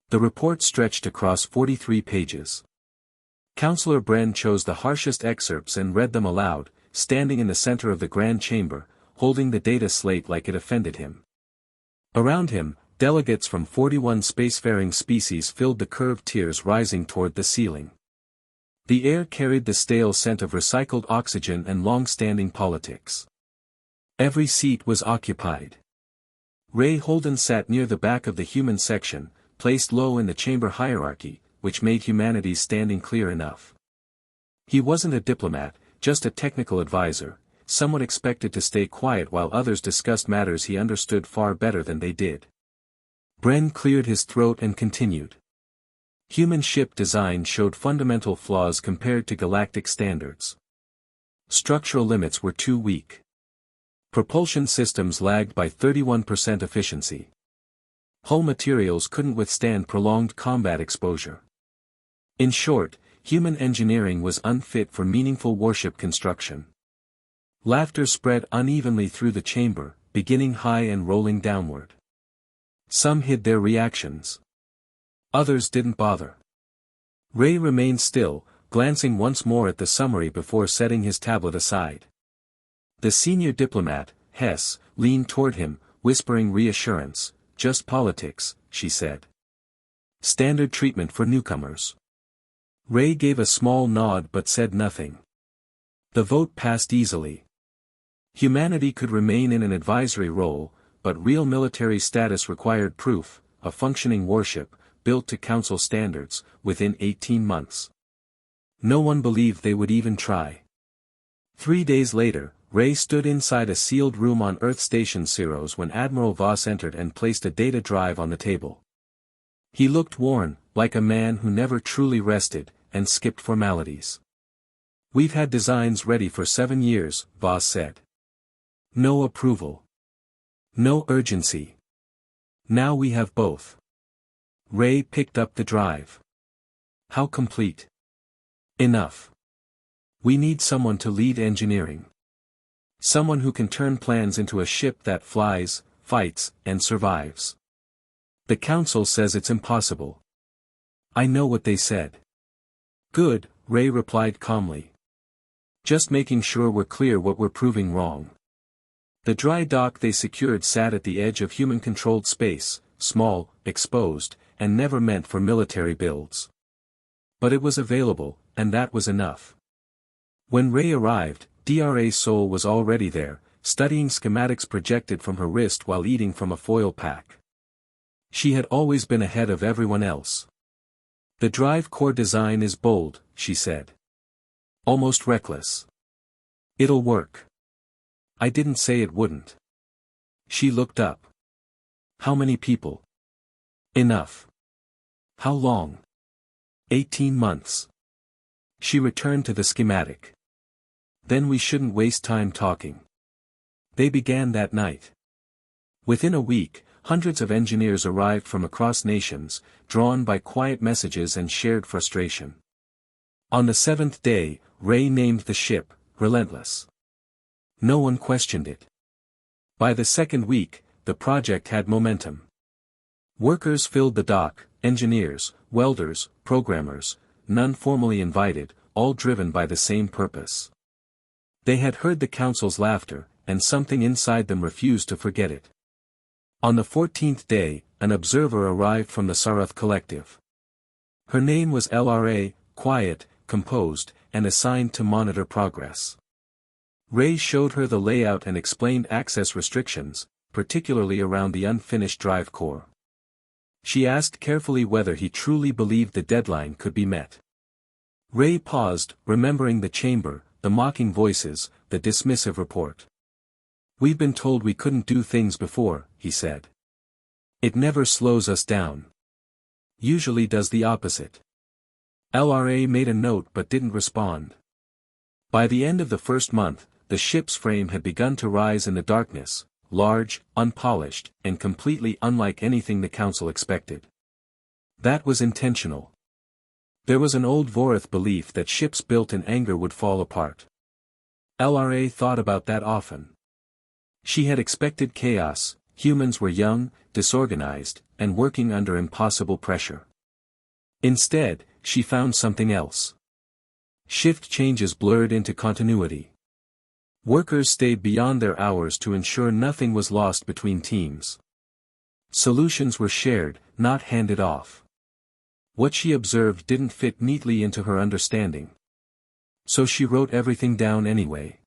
The report stretched across 43 pages. Counselor Bren chose the harshest excerpts and read them aloud, standing in the center of the grand chamber, holding the data slate like it offended him. Around him, delegates from 41 spacefaring species filled the curved tiers rising toward the ceiling. The air carried the stale scent of recycled oxygen and long-standing politics. Every seat was occupied. Ray Holden sat near the back of the human section, placed low in the chamber hierarchy, which made humanity's standing clear enough. He wasn't a diplomat, just a technical advisor, someone expected to stay quiet while others discussed matters he understood far better than they did. Bren cleared his throat and continued. Human ship design showed fundamental flaws compared to galactic standards. Structural limits were too weak. Propulsion systems lagged by 31% efficiency. Hull materials couldn't withstand prolonged combat exposure. In short, human engineering was unfit for meaningful warship construction. Laughter spread unevenly through the chamber, beginning high and rolling downward. Some hid their reactions. Others didn't bother. Ray remained still, glancing once more at the summary before setting his tablet aside. The senior diplomat, Hess, leaned toward him, whispering reassurance. "Just politics," she said. "Standard treatment for newcomers." Ray gave a small nod but said nothing. The vote passed easily. Humanity could remain in an advisory role, but real military status required proof, a functioning warship, built to Council standards, within 18 months. No one believed they would even try. 3 days later, Ray stood inside a sealed room on Earth Station Ceros when Admiral Voss entered and placed a data drive on the table. He looked worn, like a man who never truly rested, and skipped formalities. "We've had designs ready for 7 years, Voss said. No approval. No urgency. Now we have both." Ray picked up the drive. "How complete?" "Enough. We need someone to lead engineering. Someone who can turn plans into a ship that flies, fights, and survives. The Council says it's impossible." "I know what they said." "Good," Ray replied calmly. "Just making sure we're clear what we're proving wrong." The dry dock they secured sat at the edge of human-controlled space, small, exposed, and never meant for military builds. But it was available, and that was enough. When Ray arrived, DRA Soul was already there, studying schematics projected from her wrist while eating from a foil pack. She had always been ahead of everyone else. "The drive core design is bold," she said. "Almost reckless. It'll work." "I didn't say it wouldn't." She looked up. "How many people?" "Enough." "How long?" 18 months. She returned to the schematic. "Then we shouldn't waste time talking." They began that night. Within a week, hundreds of engineers arrived from across nations, drawn by quiet messages and shared frustration. On the 7th day, Ray named the ship, Relentless. No one questioned it. By the second week, the project had momentum. Workers filled the dock, engineers, welders, programmers, none formally invited, all driven by the same purpose. They had heard the Council's laughter, and something inside them refused to forget it. On the 14th day, an observer arrived from the Sarath Collective. Her name was LRA, quiet, composed, and assigned to monitor progress. Ray showed her the layout and explained access restrictions, particularly around the unfinished drive core. She asked carefully whether he truly believed the deadline could be met. Ray paused, remembering the chamber, the mocking voices, the dismissive report. "We've been told we couldn't do things before," he said. "It never slows us down. Usually does the opposite." LRA made a note but didn't respond. By the end of the first month, the ship's frame had begun to rise in the darkness, large, unpolished, and completely unlike anything the Council expected. That was intentional. There was an old Vorath belief that ships built in anger would fall apart. LRA thought about that often. She had expected chaos. Humans were young, disorganized, and working under impossible pressure. Instead, she found something else. Shift changes blurred into continuity. Workers stayed beyond their hours to ensure nothing was lost between teams. Solutions were shared, not handed off. What she observed didn't fit neatly into her understanding. So she wrote everything down anyway.